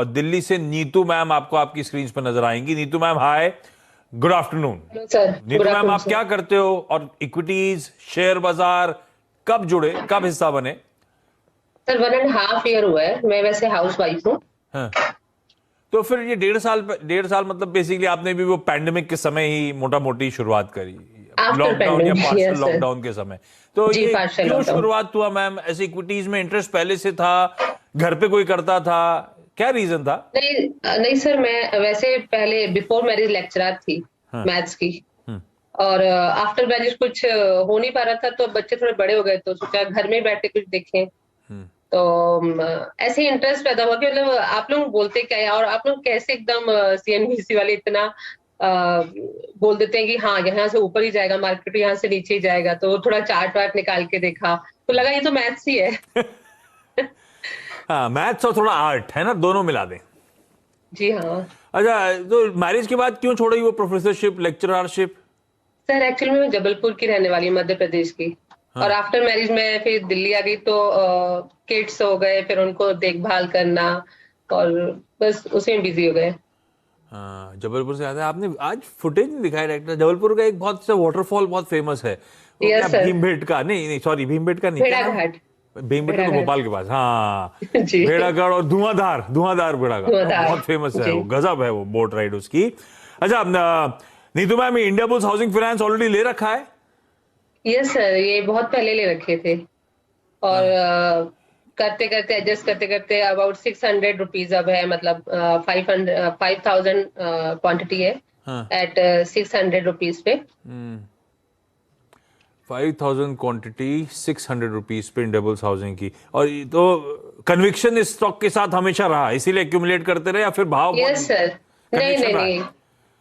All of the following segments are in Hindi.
और दिल्ली से नीतू मैम आपको आपकी स्क्रीन पर नजर आएंगी। Neetu ma'am hi, good afternoon. Hello sir, good Neetu ma'am afternoon आप सर। क्या करते हो और इक्विटीज शेयर बाजार कब जुड़े, कब हिस्सा बने? सर 1.5 ईयर हुआ है, मैं वैसे हाउस वाइफ हूँ। हाँ, तो फिर ये 1.5 साल मतलब बेसिकली आपने भी वो पैंडेमिक के समय ही मोटा मोटी शुरुआत करी, आफ्टर लॉकडाउन या pandemic, partial yes sir. Lockdown के समय। तो जी, ये पार्शियल क्यों लॉकडाउन। शुरुआत हुआ मैम? ऐसे इक्विटीज में इंटरेस्ट पहले से था, घर पे कोई करता था, क्या रीजन था? नहीं नहीं सर, मैं वैसे पहले बिफोर मैरिज लेक्चरर थी हाँ। मैथ्स की। हम्म। और आफ्टर मैरिज कुछ हो नहीं पा रहा था, तो बच्चे थोड़े बड़े हो गए तो सोचा घर में बैठ के कुछ देखें। हम्म। तो ऐसे ही इंटरेस्ट पैदा हुआ कि मतलब आप लोग बोलते क्या है और आप लोग कैसे एकदम सीएनबीसी वाले इतना बोल देते हैं कि हाँ यहाँ से ऊपर ही जाएगा मार्केट, यहाँ से नीचे ही जाएगा। तो थोड़ा चार्ट वार्ट निकाल के देखा तो लगा ये तो मैथ्स ही है। हाँ, मैथ्स और थोड़ा आर्ट है ना, दोनों मिला दें। जी हाँ। अच्छा, तो मैरिज के बाद क्यों छोड़ी वो प्रोफेसरशिप, लेक्चररशिप? सर एक्चुअली मैं जबलपुर की रहने वाली हूँ, मध्य प्रदेश की। और हाँ। आफ्टर मैरिज मैं फिर दिल्ली आ गई, तो किड्स हो गए, फिर उनको देखभाल करना और बस उसी में बिजी हो गए। हाँ, जबलपुर से आता है। आपने आज फुटेज नहीं दिखाया डायरेक्टर, जबलपुर का एक बहुत सा वाटरफॉल बहुत फेमस है, वो क्या यस सर। भीमबेटका? नहीं नहीं, सॉरी, भीमबेटका नहीं, क्या नाम? भेड़ाघाट। भीमबेटका तो भेड़ाघाट। भोपाल के पास। हाँ, जी। भेड़ागढ़ और धुआंधार, धुआंधार भेड़ागढ़ ना, धुआंधार। बहुत फेमस है जी। वो, गजब है वो बोट राइड उसकी। अच्छा, Neetu ma'am, India bulls housing finance already ले रखा है? यस सर, ये बहुत पहले ले रखे थे। और हाँ। करते करते एडजस्ट करते करते अबाउट 600 रुपीज अब है, मतलब 5,000 क्वांटिटी है हाँ। एट 600 रुपीज पे। 5,000 क्वांटिटी 600 रुपीज पे डबल्स हाउसिंग की। और ये तो कन्विक्शन इस स्टॉक के साथ हमेशा रहा, इसीलिए एक्यूमुलेट करते रहे, या फिर भाव यस सर। नहीं कन्विक्शन नहीं रहा है? नहीं,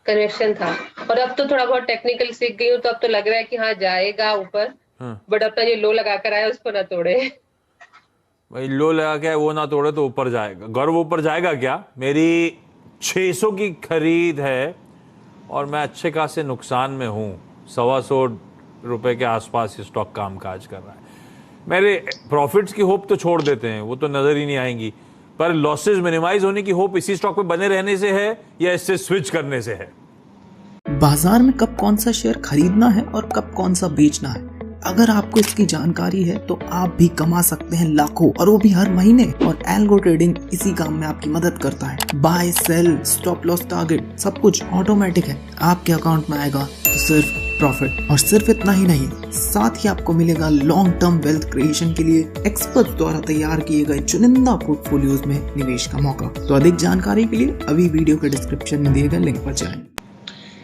कन्वेक्शन था। और अब तो थोड़ा बहुत टेक्निकल सीख गई हूँ, तो अब तो लग रहा है कि हाँ जाएगा ऊपर। हाँ। बट अपना जो लो लगा कर आया उसको ना तोड़े। भाई लो लगा के वो ना तोड़े तो ऊपर जाएगा। गर्व ऊपर जाएगा क्या? मेरी 600 की खरीद है और मैं अच्छे खासे नुकसान में हूँ। 125 रुपए के आसपास ये स्टॉक काम काज कर रहा है। मेरे प्रॉफिट्स की होप तो छोड़ देते हैं, वो तो नजर ही नहीं आएंगी, पर लॉसेस मिनिमाइज होने की होप इसी स्टॉक पे बने रहने से है या इससे स्विच करने से है? बाजार में कब कौन सा शेयर खरीदना है और कब कौन सा बेचना है, अगर आपको इसकी जानकारी है तो आप भी कमा सकते हैं लाखों, और वो भी हर महीने। और एल्गो ट्रेडिंग इसी काम में आपकी मदद करता है। Buy, sell, stop loss, target, सब कुछ ऑटोमेटिक है। आपके अकाउंट में आएगा तो सिर्फ प्रॉफिट। और सिर्फ इतना ही नहीं, साथ ही आपको मिलेगा लॉन्ग टर्म वेल्थ क्रिएशन के लिए एक्सपर्ट द्वारा तैयार किए गए चुनिंदा पोर्टफोलियोज में निवेश का मौका। तो अधिक जानकारी के लिए अभी वीडियो के डिस्क्रिप्शन में दिए गए लिंक पर जाएं।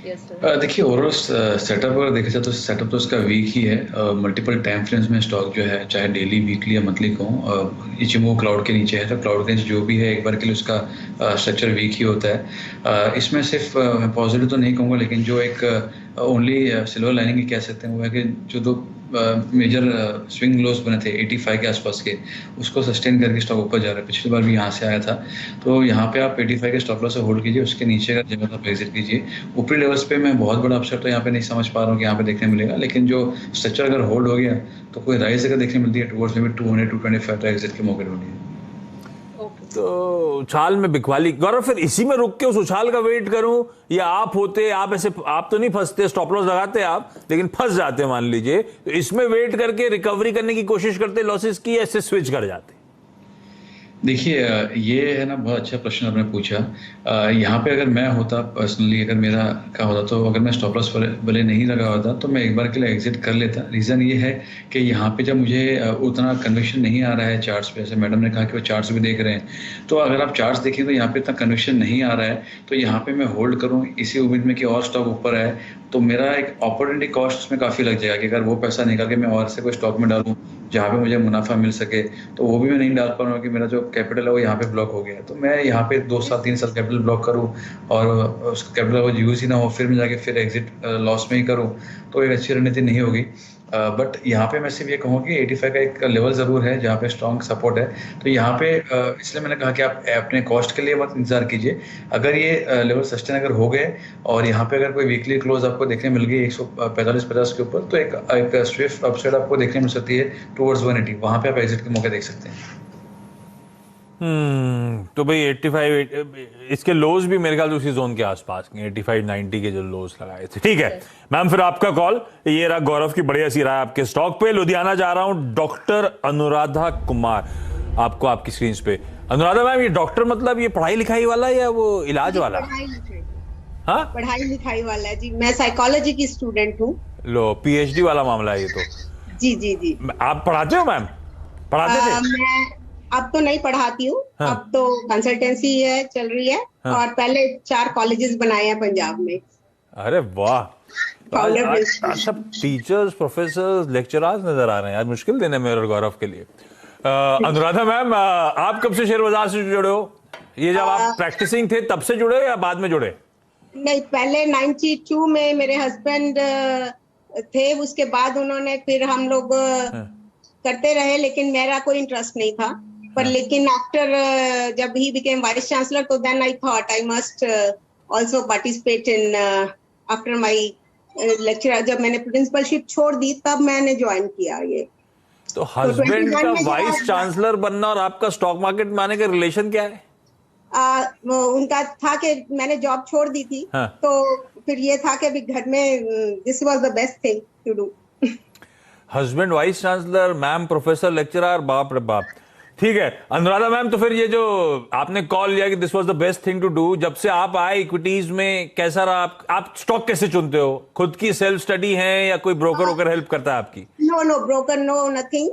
यस देखिए, ओवरऑल सेटअप अगर देखा जाए तो सेटअप तो उसका वीक ही है। मल्टीपल टाइम फ्रेम्स में स्टॉक जो है, चाहे डेली, वीकली या मंथली कहूँ, इचिमो क्लाउड के नीचे है। तो क्लाउड के नीचे जो भी है, एक बार के लिए उसका स्ट्रक्चर वीक ही होता है। इसमें सिर्फ पॉजिटिव तो नहीं कहूँगा, लेकिन जो एक ओनली सिल्वर लाइनिंग ही कह सकते हैं वो है कि जो दो मेजर स्विंग लोस बने थे 85 के आसपास के, उसको सस्टेन करके स्टॉक ऊपर जा रहा है। पिछली बार भी यहाँ से आया था, तो यहाँ पे आप 85 के स्टॉप लॉस से होल्ड कीजिए, उसके नीचे का जगह आप एग्जिट कीजिए। ऊपरी लेवल्स पे मैं बहुत बड़ा अपसेट तो यहाँ पे नहीं समझ पा रहा हूँ कि यहाँ पे देखने मिलेगा, लेकिन जो स्ट्रक्चर अगर होल्ड हो गया तो कोई राइज अगर देखने मिलती है टुवर्ड्स में 200 225 तक एग्जिट के मौके ढूंढिए। तो उछाल में बिकवाली गौरव, फिर इसी में रुक के उस उछाल का वेट करूं, या आप होते, आप ऐसे, आप तो नहीं फंसते, स्टॉप लॉस लगाते आप, लेकिन फंस जाते मान लीजिए, तो इसमें वेट करके रिकवरी करने की कोशिश करते लॉसेस की, ऐसे स्विच कर जाते? देखिए, ये है ना, बहुत अच्छा प्रश्न आपने पूछा। यहाँ पे अगर मैं होता पर्सनली, अगर मेरा क्या होता, तो अगर मैं स्टॉप लॉस भले नहीं लगा होता तो मैं एक बार के लिए एग्जिट कर लेता। रीज़न ये है कि यहाँ पे जब मुझे उतना कन्विक्शन नहीं आ रहा है चार्ट्स पे, जैसे मैडम ने कहा कि वो चार्ट्स भी देख रहे हैं, तो अगर आप चार्ट्स देखें तो यहाँ पे इतना कन्विक्शन नहीं आ रहा है, तो यहाँ पे मैं होल्ड करूँ इसी उम्मीद में कि और स्टॉक ऊपर आए, तो मेरा एक अपॉर्चुनिटी कॉस्ट उसमें काफ़ी लग जाएगा कि अगर वो पैसा निकाल के मैं और से कोई स्टॉक में डालूँ जहाँ पे मुझे मुनाफा मिल सके, तो वो भी मैं नहीं डाल पा रहा हूँ कि मेरा जो कैपिटल है वो यहाँ पे ब्लॉक हो गया है। तो मैं यहाँ पे 2 साल 3 साल कैपिटल ब्लॉक करूँ और उस कैपिटल को यूज़ ही ना हो, फिर मैं जाके फिर एग्जिट लॉस में ही करूँ, तो एक अच्छी रणनीति नहीं होगी। बट यहाँ पे मैं सिर्फ ये कहूँ कि 85 का एक लेवल ज़रूर है जहाँ पे स्ट्रॉन्ग सपोर्ट है। तो यहाँ पे इसलिए मैंने कहा कि आप अपने कॉस्ट के लिए मत इंतजार कीजिए। अगर ये लेवल सस्टेन अगर हो गए और यहाँ पे अगर कोई वीकली क्लोज आपको देखने मिल गई 145-50 के ऊपर, तो एक स्विफ्ट अपसाइड आपको देखने मिल सकती है टुवर्ड्स 180। वहाँ पे आप एग्जिट के मौके देख सकते हैं। तो भाई 85 इसके लोज भी मेरे ख्याल से उसी जोन के आसपास के 85-90 के जो लोज लगाए थे। ठीक है मैम, फिर आपका कॉल ये रहा। गौरव की बढ़िया सी राय आपके स्टॉक पे। लुधियाना जा रहा हूं, डॉक्टर अनुराधा कुमार आपको आपकी स्क्रीन पे। अनुराधा मैम, ये डॉक्टर मतलब ये पढ़ाई लिखाई वाला या वो इलाज वाला? हाँ, पढ़ाई लिखाई वाला है जी। मैं साइकोलॉजी की स्टूडेंट हूँ। लो, पीएचडी वाला मामला है ये तो। जी जी जी। आप पढ़ाते हो मैम? पढ़ाते थे? मैं अब तो नहीं पढ़ाती हूँ। हाँ। अब तो कंसल्टेंसी है चल रही है। हाँ। और पहले 4 कॉलेजेस बनाए हैं पंजाब में। अरे वाह, Founder आज principal। सब टीचर्स, प्रोफेसर्स, लेक्चरर्स नजर आ रहे हैं यार। मुश्किल दिन है मेरे और गौरव के लिए। अनुराधा मैम, आप कब से शेयर बाजार से जुड़े हो? ये जब आप प्रैक्टिसिंग थे तब से जुड़े या बाद में जुड़े? नहीं, पहले 92 में मेरे हस्बैंड थे। उसके बाद उन्होंने, फिर हम लोग करते रहे, लेकिन मेरा कोई इंटरेस्ट नहीं था। पर लेकिन आफ्टर जब ही बिकेम वाइस चांसलर, तो then I thought I must also participate in after my lecture. जब मैंने प्रिंसिपलशिप छोड़ दी तब मैंने ज्वाइन किया ये। तो हस्बैंड 21 का में वाइस जब- चांसलर बनना और आपका स्टॉक मार्केट में आने का रिलेशन क्या है? वो उनका था कि मैंने जॉब छोड़ दी थी। हाँ। तो फिर ये था कि अभी घर में this was the best thing to do. Husband vice chancellor, ma'am professor, lecturer, बाप रे बाप। ठीक है अनुराधा मैम, तो फिर ये जो आपने कॉल लिया कि this was the best thing to do, जब से आप आए इक्विटीज में कैसा रहा? आप स्टॉक कैसे चुनते हो? खुद की सेल्फ स्टडी है या कोई ब्रोकर वोकर हेल्प करता है आपकी? No broker, no nothing.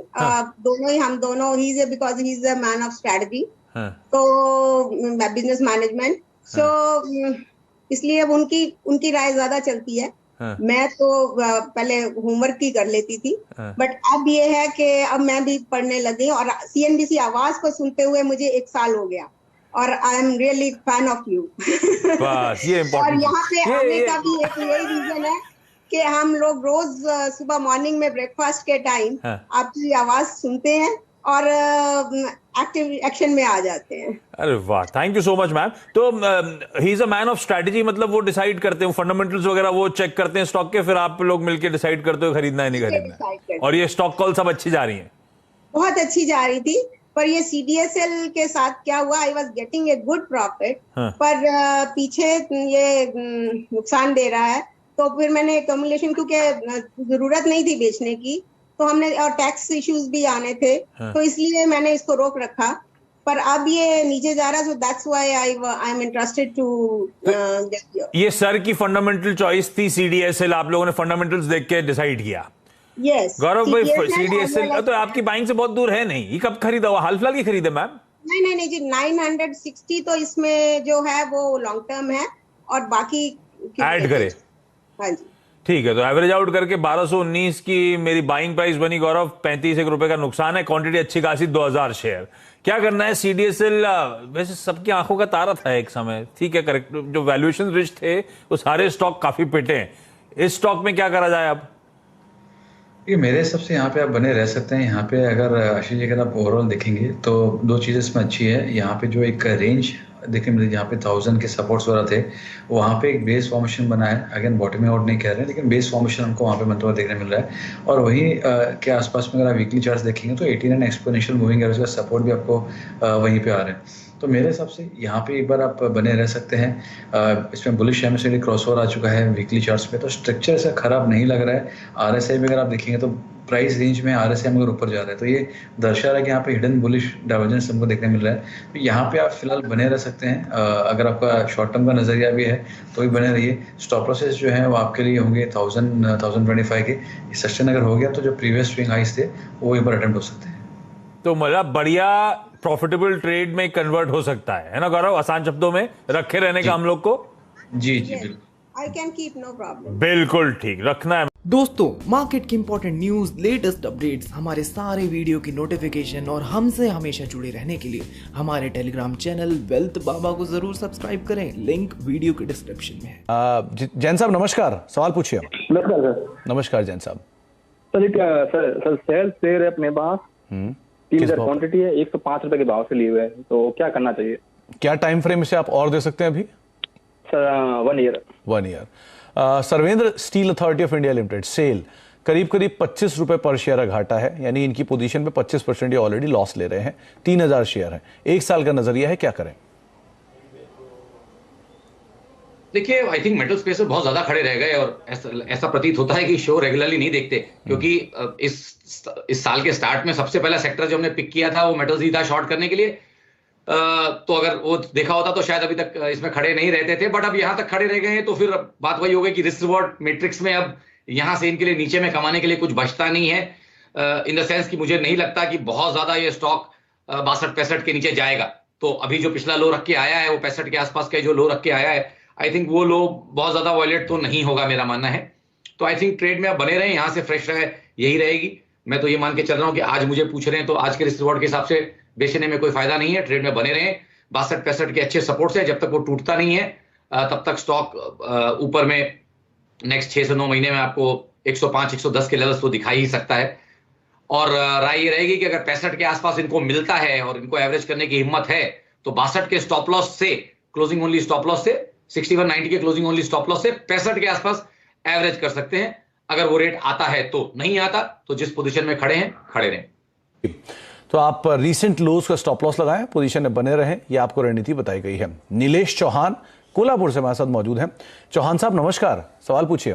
दोनों ही, हम दोनों, he is because he is a man of strategy. हाँ। तो बिजनेस मैनेजमेंट, सो इसलिए अब उनकी राय ज्यादा चलती है। हाँ। मैं तो पहले होमवर्क ही कर लेती थी। हाँ। बट अब ये है कि अब मैं भी पढ़ने लगी, और सीएनबीसी आवाज को सुनते हुए मुझे 1 साल हो गया, और I am really fan of you. बस ये और इम्पोर्टेंट यहाँ पे आने का भी एक यही रीजन है कि हम लोग रोज सुबह मॉर्निंग में ब्रेकफास्ट के टाइम हाँ। आपकी आवाज सुनते हैं और एक्टिव एक्शन में आ जाते हैं। अरे वाह, thank you so much ma'am. तो he is a man of strategy, मतलब वो डिसाइड करते हैं फंडामेंटल्स वगैरह, वो चेक करते हैं स्टॉक के, फिर आप लोग मिलकर डिसाइड करते हो खरीदना है नहीं decide खरीदना करते है। हैं। और ये स्टॉक कॉल सब अच्छी जा रही हैं? बहुत अच्छी जा रही थी, पर ये सीडीएसएल के साथ क्या हुआ, I was getting a good profit, हाँ। पर पीछे ये नुकसान दे रहा है। तो फिर मैंने एक्यूमुलेशन, क्योंकि जरूरत नहीं थी बेचने की, तो हमने, और टैक्स इश्यूज भी आने थे, हाँ। तो इसलिए मैंने इसको रोक रखा। पर अब ये नीचे जा रहा, so that's why I am interested to get. ये सर की फंडामेंटल चॉइस थी सीडीएसएल, आप लोगों ने फंडामेंटल्स देख के डिसाइड किया? यस गौरव भाई, सीडीएसएल तो आपकी बाइंग से बहुत दूर है नहीं, ये कब खरीदा हुआ? हाल फिलहाल की खरीदे मैम? नहीं जी, 960 तो इसमें जो है वो लॉन्ग टर्म है, और बाकी ऐड करे। हाँ जी। ठीक है, तो एवरेज आउट करके 1219 की मेरी बाइंग प्राइस बनी गौरव। 35 रुपए का नुकसान है, क्वांटिटी अच्छी खासी 2000 शेयर। क्या करना है? सीडीएसएल वैसे सबकी आंखों का तारा था एक समय, ठीक है, करेक्ट। जो वैल्यूएशन रिच थे वो सारे स्टॉक काफी पिटे हैं। इस स्टॉक में क्या करा जाए अब? ये मेरे हिसाब से यहाँ पे आप बने रह सकते हैं। यहाँ पे अगर आशीष जी, अगर आप ओवरऑल देखेंगे तो 2 चीज़ें इसमें अच्छी है। यहाँ पे जो एक रेंज देखने मिले, जहाँ पे 1000 के सपोर्ट्स वगैरह थे, वहाँ पे एक बेस फॉर्मेशन बना है। अगेन बॉटमिंग आउट नहीं कह रहे हैं, लेकिन बेस फॉर्मेशन हमको वहाँ पे बनता हुआ देखने मिल रहा है। और वही के आसपास में अगर आप वीकली चार्ट्स देखेंगे तो 89 एक्सपोनेंशियल मूविंग एवरेज का सपोर्ट भी आपको वहीं पे आ रहा है। तो मेरे हिसाब से यहाँ पे एक बार आप बने रह सकते हैं। इसमें बुलिश एमएससीआई क्रॉसओवर आ चुका है वीकली चार्ट्स पे, तो स्ट्रक्चर ऐसा खराब नहीं लग रहा है। आरएसआई में अगर आप देखेंगे तो प्राइस रेंज में आरएसआई मगर ऊपर जा रहा है, तो ये दर्शा रहा है कि यहाँ पे हिडन बुलिश डाइवर्जेंस हमको देखने मिल रहा है। तो यहाँ पे आप फिलहाल बने रह सकते हैं। अगर आपका शॉर्ट टर्म का नजरिया भी है तो भी बने रहिए। स्टॉप लॉसेस जो है वो आपके लिए होंगे 1025 के। सस्टेन अगर हो गया तो जो प्रीवियस स्विंग हाइस थे वो एक बार अटेम्प्ट हो सकते हैं। तो मतलब बढ़िया प्रॉफिटेबल ट्रेड में कन्वर्ट हो सकता है ना गौरव? आसान शब्दों में रखे रहने का हम लोग को। जी बिल्कुल, I can keep, no problem. बिल्कुल ठीक रखना है। दोस्तों, मार्केट की इंपॉर्टेंट न्यूज, लेटेस्ट अपडेट्स, हमारे सारे वीडियो की नोटिफिकेशन और हमसे हमेशा जुड़े रहने के लिए हमारे टेलीग्राम चैनल वेल्थ बाबा को जरूर सब्सक्राइब करें। लिंक वीडियो के डिस्क्रिप्शन में है। जैन साहब नमस्कार, सवाल पूछिए। नमस्कार सर। नमस्कार जैन साहब। सर सर सेल शेयर है अपने पास, 3000 भाव? क्वांटिटी है, 105 रुपए के भाव से लिए हुए हैं, तो क्या करना चाहिए? क्या टाइम फ्रेम से आप और दे सकते हैं अभी? Sir 1 year. 1 ईयर। सर्वेंद्र Steel Authority of India Limited SAIL करीब करीब 25 रुपए पर शेयर का घाटा है, यानी इनकी पोजीशन में 25% ये ऑलरेडी लॉस ले रहे हैं। 3000 शेयर है, 1 साल का नजरिया है, क्या करें? देखिए, आई थिंक मेटल स्पेस में बहुत ज्यादा खड़े रह गए और ऐसा प्रतीत होता है कि शो रेगुलरली नहीं देखते, क्योंकि इस साल के स्टार्ट में सबसे पहला सेक्टर जो हमने पिक किया था वो मेटल्स ही था शॉर्ट करने के लिए। तो अगर वो देखा होता तो शायद अभी तक इसमें खड़े नहीं रहते थे, बट अब यहां तक खड़े रह गए हैं तो फिर बात वही हो गई कि रिस्क रिवॉर्ड मैट्रिक्स में अब यहां से इनके लिए नीचे में कमाने के लिए कुछ बचता नहीं है, इन द सेंस कि मुझे नहीं लगता कि बहुत ज्यादा ये स्टॉक 62-65 के नीचे जाएगा। तो अभी जो पिछला लो रख के आया है वो 65 के आसपास का जो लो रख के आया है, आई थिंक वो लो बहुत ज्यादा वॉयलेट तो नहीं होगा, मेरा मानना है। तो आई थिंक ट्रेड में आप बने रहे, यहां से फ्रेश रहे, यही रहेगी। मैं तो ये मान के चल रहा हूं कि आज मुझे पूछ रहे हैं तो आज के रिस्क रिवॉर्ड के हिसाब से बेचने में कोई फायदा नहीं है, ट्रेड में बने रहे। 62-65 के अच्छे सपोर्ट से जब तक वो टूटता नहीं है तब तक स्टॉक ऊपर में नेक्स्ट 6 से 9 महीने में आपको 105-110 के लेवल्स तो दिखाई ही सकता है। और राय ये रहेगी कि अगर 65 के आसपास इनको मिलता है और इनको एवरेज करने की हिम्मत है तो 62 के स्टॉप लॉस से, क्लोजिंग ओनली स्टॉप लॉस से, 6190 के क्लोजिंग ओनली स्टॉप लॉस से 65 के आसपास एवरेज कर सकते हैं। अगर वो रेट आता है तो, नहीं आता तो जिस पोजीशन में खड़े हैं खड़े रहें। तो आप रीसेंट लोज का स्टॉप लॉस लगाएं, पोजीशन में बने रहें, ये आपको रणनीति बताई गई है। नीलेश चौहान कोल्हापुर से हमारे साथ मौजूद हैं। चौहान साहब नमस्कार, सवाल पूछिए।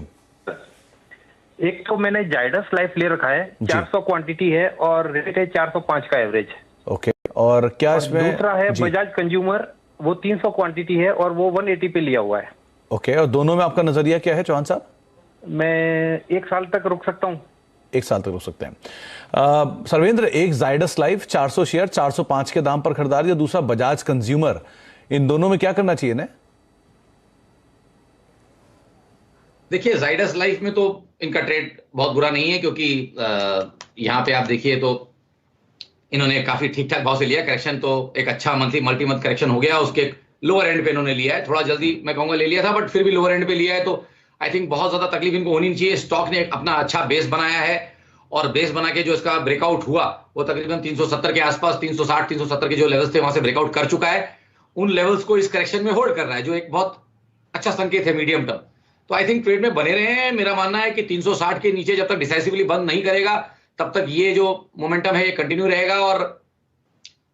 एक तो मैंने जाइडस लाइफ ले रखा है, 400 क्वांटिटी है और रेट है 405 का एवरेज। ओके, और क्या इसमें? दूसरा है बजाज कंज्यूमर, वो 300 क्वांटिटी है और वो 180 पे लिया हुआ है। ओके, और दोनों में आपका नजरिया क्या है चौहान साहब? मैं 1 साल तक रुक सकता हूँ। 1 साल तक रुक सकते हैं। सर्वेंद्र, एक जाइडस लाइफ 400 शेयर 405 के दाम पर खरीदारी, दूसरा बजाज कंज्यूमर, इन दोनों में क्या करना चाहिए ना? देखिए, जाइडस लाइफ में तो इनका ट्रेड बहुत बुरा नहीं है, क्योंकि यहां पे आप देखिए तो इन्होंने काफी ठीक ठाक भाव से लिया। करेक्शन तो एक अच्छा मल्टी मंथ करेक्शन हो गया, उसके लोअर एंड पे इन्होंने लिया है, थोड़ा जल्दी मैं कहूंगा ले लिया था, बट फिर भी लोअर एंड पे लिया है। तो आई थिंक बहुत ज्यादा तकलीफ इनको होनी नहीं चाहिए। स्टॉक ने अपना अच्छा बेस बनाया है और बेस बना के जो इसका ब्रेकआउट हुआ वो तकरीबन 370 के आसपास, 360-370 के जो लेवल्स थे वहां से ब्रेकआउट कर चुका है। उन लेवल्स को इस करेक्शन में होल्ड कर रहा है, जो एक बहुत अच्छा संकेत है मीडियम टर्म। तो आई थिंक ट्रेड में बने रहे हैं। मेरा मानना है कि 360 के नीचे जब तक डिसाइसिवली बंद नहीं करेगा तब तक ये जो मोमेंटम है ये कंटिन्यू रहेगा। और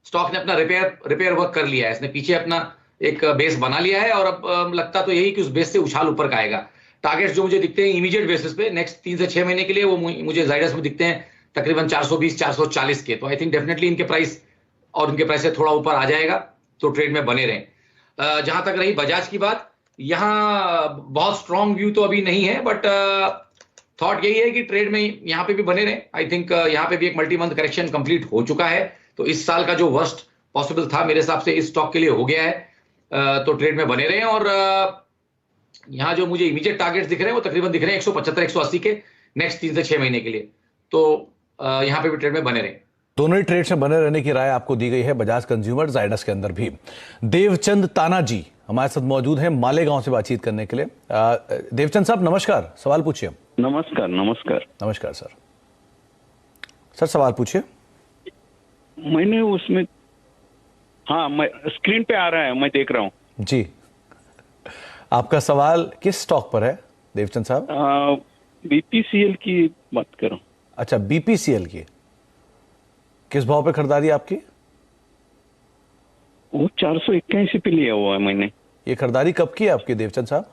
स्टॉक ने अपना रिपेयर वर्क कर लिया है, इसने पीछे अपना एक बेस बना लिया है और अब लगता तो यही कि उस बेस से उछाल ऊपर का आएगा। टारगेट्स जो मुझे दिखते हैं इमीडिएट बेसिस पे नेक्स्ट 3 से 6 महीने के लिए, वो मुझे जाइडस में दिखते हैं तकरीबन 420-440 के। तो आई थिंक डेफिनेटली इनके प्राइस और इनके प्राइस से थोड़ा ऊपर आ जाएगा, तो ट्रेड में बने रहें। जहां तक रही बजाज की बात, यहाँ बहुत स्ट्रॉन्ग व्यू तो अभी नहीं है, बट थॉट यही है कि ट्रेड में यहाँ पे भी बने रहें। आई थिंक यहाँ पे भी एक मल्टी मंथ करेक्शन कंप्लीट हो चुका है, तो इस साल का जो वर्स्ट पॉसिबल था मेरे हिसाब से इस स्टॉक के लिए हो गया है। तो ट्रेड में बने रहें। और यहाँ जो मुझे इमीडिएट टारगेट्स दिख रहे हैं वो तकरीबन दिख रहे हैं 175-180 के नेक्स्ट 3 से 6 महीने के लिए। तो यहाँ पे भी ट्रेड में बने रहें। दोनों ही ट्रेड्स में बने रहने की राय आपको दी गई है, बजाज कंज्यूमर, जाइडस के अंदर भी। देवचंद ताना जी हमारे साथ मौजूद हैं मालेगांव से बातचीत करने के लिए। देवचंद साहब नमस्कार, सवाल पूछिए। नमस्कार। नमस्कार नमस्कार सर। सर सवाल पूछिए। मैंने उसमें, हाँ मैं स्क्रीन पे आ रहा है, मैं देख रहा हूँ जी। आपका सवाल किस स्टॉक पर है देवचंद साहब? बीपीसीएल की बात करो। अच्छा, बीपीसीएल की किस भाव पे खरीदारी आपकी? वो 481 पे लिया हुआ है मैंने। ये खरीदारी कब की है आपकी देवचंद साहब?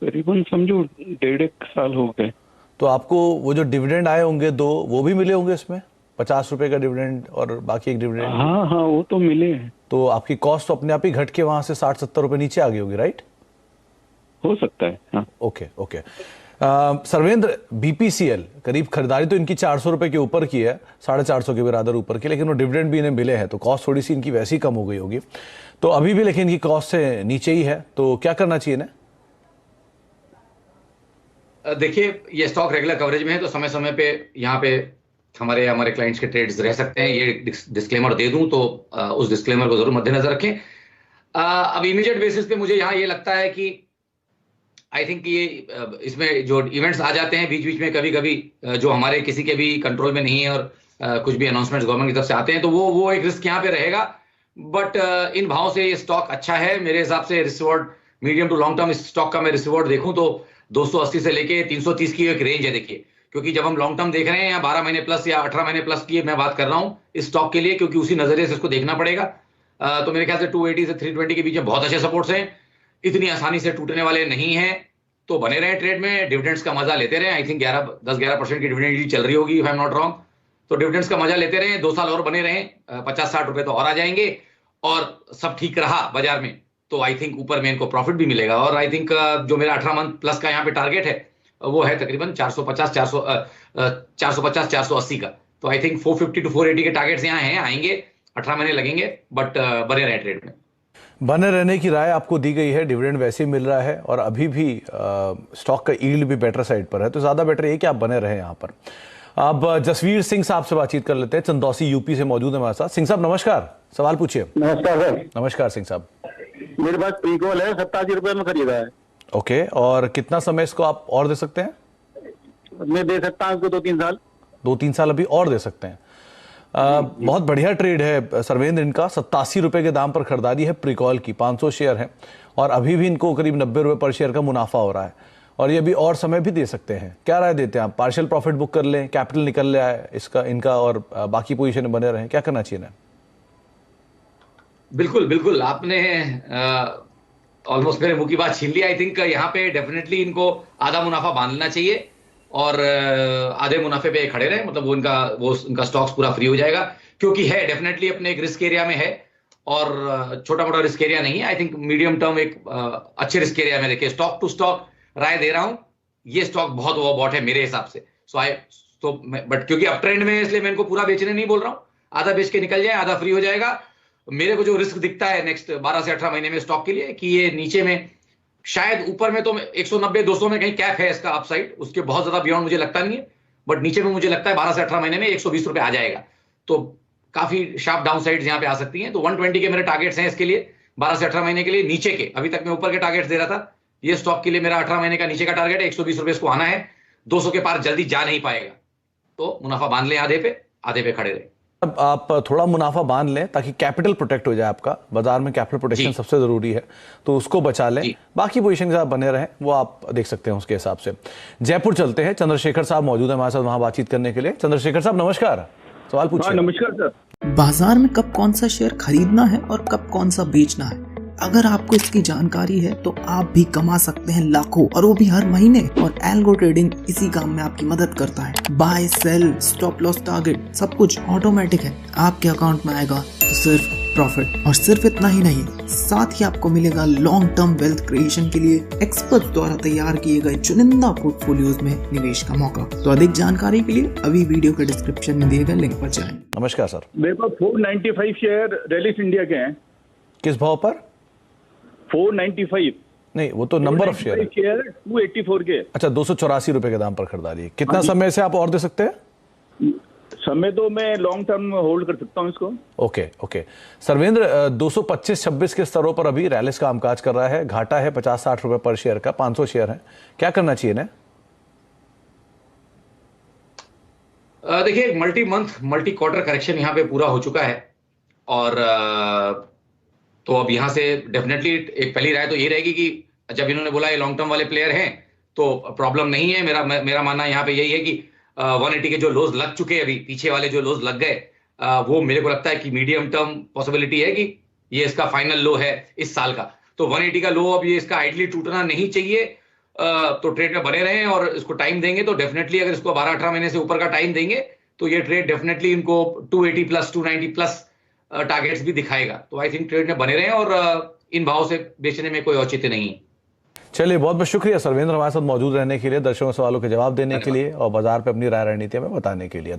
करीबन समझो 1.5 साल हो गए। तो आपको वो जो डिविडेंड आए होंगे 2, वो भी मिले होंगे इसमें? 50 रुपए का डिविडेंड और बाकी एक डिविडेंड। हाँ हाँ, वो तो मिले हैं। तो आपकी कॉस्ट तो अपने आप ही घट के वहां से 60-70 रुपए नीचे आ गई होगी, राइट? हो सकता है, हाँ। Okay okay. सर्वेंद्र, बीपीसीएल करीब खरीदारी तो इनकी 400 रुपए के ऊपर की है, 450 के बराबर ऊपर की, लेकिन वो डिविडेंड भी इन्हें मिले हैं तो कॉस्ट थोड़ी सी इनकी वैसी कम हो गई होगी। तो अभी भी लेकिन इनकी कॉस्ट से नीचे ही है, तो क्या करना चाहिए ना? देखिए, ये स्टॉक रेगुलर कवरेज में है तो समय समय पे यहाँ पे हमारे क्लाइंट्स के ट्रेड्स रह सकते हैं। ये डिस्क्लेमर दे दूं तो उस डिस्क्लेमर को जरूर मद्देनजर रखें। अब इमीडिएट बेसिस पे मुझे यहाँ ये लगता है कि आई थिंक ये इसमें जो इवेंट्स आ जाते हैं बीच बीच में कभी कभी, जो हमारे किसी के भी कंट्रोल में नहीं है और कुछ भी अनाउंसमेंट्स गवर्नमेंट की तरफ से आते हैं, तो वो एक रिस्क यहाँ पे रहेगा। बट इन भाव से ये स्टॉक अच्छा है मेरे हिसाब से। Risk reward medium to long term इस स्टॉक का मैं रिस्क रिवॉर्ड देखूं तो 280 से लेके 330 की एक रेंज है देखिए, क्योंकि जब हम लॉन्ग टर्म देख रहे हैं या 12 महीने प्लस या 18 महीने प्लस की मैं बात कर रहा हूं इस स्टॉक के लिए, क्योंकि उसी नजरिए से इसको देखना पड़ेगा। तो मेरे ख्याल से 280 से 320 के बीच में बहुत अच्छे सपोर्ट्स हैं, इतनी आसानी से टूटने वाले नहीं हैं। तो बने रहे ट्रेड में, डिविडेंड्स का मजा लेते रहे। आई थिंक 10-11% की डिविडेंड यील्ड चल रही होगी if I am not wrong. तो डिविडेंड्स का मजा लेते रहे, 2 साल और बने रहे, 50-60 रुपए तो और आ जाएंगे, और सब ठीक रहा बाजार में तो आई थिंक ऊपर में इनको प्रॉफिट भी मिलेगा। और आई थिंक जो मेरा 18 मंथ प्लस का यहाँ पे टारगेट है वो है तकरीबन 450-480 का। तो आई थिंक 450 to 480 के टारगेट्स यहाँ हैं, आएंगे, 18 महीने लगेंगे, बट बने रहे ट्रेड में। बने रहने की राय आपको दी गई है, डिविडेंड वैसे ही मिल रहा है और अभी भी स्टॉक का यील्ड भी बेटर साइड पर है, तो ज्यादा बेटर है कि आप बने रहे यहाँ पर। अब जसवीर सिंह साहब से बातचीत कर लेते हैं, चंदौसी यूपी से मौजूद है हमारे साथ। सिंह साहब नमस्कार, सवाल पूछिए। नमस्कार सर। नमस्कार सिंह साहब। मेरे पास प्रीकॉल है, 87 रुपए में खरीदा है। ओके, और कितना समय इसको आप और दे सकते हैं? मैं दे सकता हूँ इसको 2-3 साल। 2-3 साल अभी और दे सकते हैं। बहुत बढ़िया ट्रेड है सर्वेंद्र, इनका 87 रुपए के दाम पर खरीदारी है प्रीकॉल की, 500 शेयर है और अभी भी इनको करीब 90 रुपए पर शेयर का मुनाफा हो रहा है और ये भी और समय भी दे सकते हैं। क्या राय देते हैं आप? पार्शियल प्रॉफिट बुक कर लें, कैपिटल निकल ले आए इसका इनका और बाकी पोजीशन में बने रहें, क्या करना चाहिए ना? बिल्कुल बिल्कुल, आपने ऑलमोस्ट मेरे मुंह की बात छीन ली। आई थिंक यहाँ पे डेफिनेटली इनको आधा मुनाफा बांध लेना चाहिए और आधे मुनाफे पे खड़े रहे, मतलब वो उनका स्टॉक्स पूरा फ्री हो जाएगा, क्योंकि है डेफिनेटली अपने एक रिस्क एरिया में है और छोटा मोटा रिस्क एरिया नहीं है। आई थिंक मीडियम टर्म एक अच्छे रिस्क एरिया में देखिए। स्टॉक टू स्टॉक राय दे रहा हूं, ये स्टॉक बहुत ओवरबॉट है मेरे हिसाब से। बट क्योंकि अप ट्रेंड में है इसलिए मैं इनको पूरा बेचने नहीं बोल रहा हूं, आधा बेच के निकल जाए, आधा फ्री हो जाएगा। मेरे को जो रिस्क दिखता है नेक्स्ट 12 से 18 महीने में स्टॉक के लिए कि ये नीचे में शायद, ऊपर में तो 190-200 में कहीं कैप है इसका अपसाइड, उसके बहुत ज्यादा बियॉन्ड मुझे लगता नहीं है, बट नीचे में मुझे लगता है 12 से 18 महीने में 120 रुपए आ जाएगा। तो काफी शार्प डाउन साइड यहाँ पे आ सकती हैं। तो 120 के मेरे टारगेट्स हैं इसके लिए 12 से 18 महीने के लिए। नीचे के अभी तक मैं ऊपर के टारगेट्स दे रहा था, ये स्टॉक के लिए मेरा 18 महीने का नीचे का टारगेट है 120 रुपए इसको आना है। 200 के पार जल्दी जा नहीं पाएगा, तो मुनाफा बांध लें, आधे पे खड़े रहे। अब आप थोड़ा मुनाफा बांध लें ताकि कैपिटल प्रोटेक्ट हो जाए आपका। बाजार में कैपिटल प्रोटेक्शन सबसे जरूरी है, तो उसको बचा लें। बाकी पोजीशन के साथ बने रहें, वो आप देख सकते हैं उसके हिसाब से। जयपुर चलते हैं, चंद्रशेखर साहब मौजूद है हमारे साथ वहां बातचीत करने के लिए। चंद्रशेखर साहब नमस्कार, सवाल पूछिए। नमस्कार सर। बाजार में कब कौन सा शेयर खरीदना है और कब कौन सा बेचना है, अगर आपको इसकी जानकारी है तो आप भी कमा सकते हैं लाखों, और वो भी हर महीने। और एल्गो ट्रेडिंग इसी काम में आपकी मदद करता है। Buy sell, stop loss, target, सब कुछ ऑटोमेटिक है। आपके अकाउंट में आएगा तो सिर्फ प्रॉफिट, और सिर्फ इतना ही नहीं, साथ ही आपको मिलेगा लॉन्ग टर्म वेल्थ क्रिएशन के लिए एक्सपर्ट द्वारा तैयार किए गए चुनिंदा पोर्टफोलियोज में निवेश का मौका। तो अधिक जानकारी के लिए अभी वीडियो के डिस्क्रिप्शन में दिए गए लिंक पर जाएं। नमस्कार सर। मेरे पास 495 शेयर रैलिस इंडिया के हैं। किस भाव पर? 495 नहीं, वो तो नंबर ऑफ शेयर 284 के। अच्छा, 284 रुपए के दाम पर खरीदारी है। कितना समय से आप और दे सकते हैं? समय तो मैं लॉन्ग टर्म होल्ड कर सकता हूं इसको। ओके सर्वेंद्र, 225-26 के स्तरों पर अभी रैलिस का कामकाज कर रहा है, घाटा है 50-60 रुपए पर शेयर का, 500 शेयर है, क्या करना चाहिए ना? देखिए, multi month multi quarter correction यहाँ पे पूरा हो चुका है और तो अब यहाँ से डेफिनेटली एक पहली राय तो ये रहेगी कि जब इन्होंने बोला ये लॉन्ग टर्म वाले प्लेयर हैं तो प्रॉब्लम नहीं है। मेरा मानना यहाँ पे यही है कि 180 के जो लोज लग चुके हैं, अभी पीछे वाले जो लोज लग गए, वो मेरे को लगता है कि मीडियम टर्म पॉसिबिलिटी है कि ये इसका फाइनल लो है इस साल का। तो 180 का लो अब ये इसका आइडली टूटना नहीं चाहिए। तो ट्रेड में बने रहें और इसको टाइम देंगे तो डेफिनेटली अगर इसको 12-18 महीने से ऊपर का टाइम देंगे तो ये ट्रेड डेफिनेटली इनको 280 प्लस 290 प्लस टारगेट्स भी दिखाएगा। तो आई थिंक ट्रेड में बने रहें और इन भाव से बेचने में कोई औचित्य नहीं है। चलिए, बहुत बहुत शुक्रिया सर्वेंद्र हमारे साथ मौजूद रहने के लिए, दर्शकों के सवालों के जवाब देने के लिए और बाजार पे अपनी राय रणनीति में बताने के लिए। तो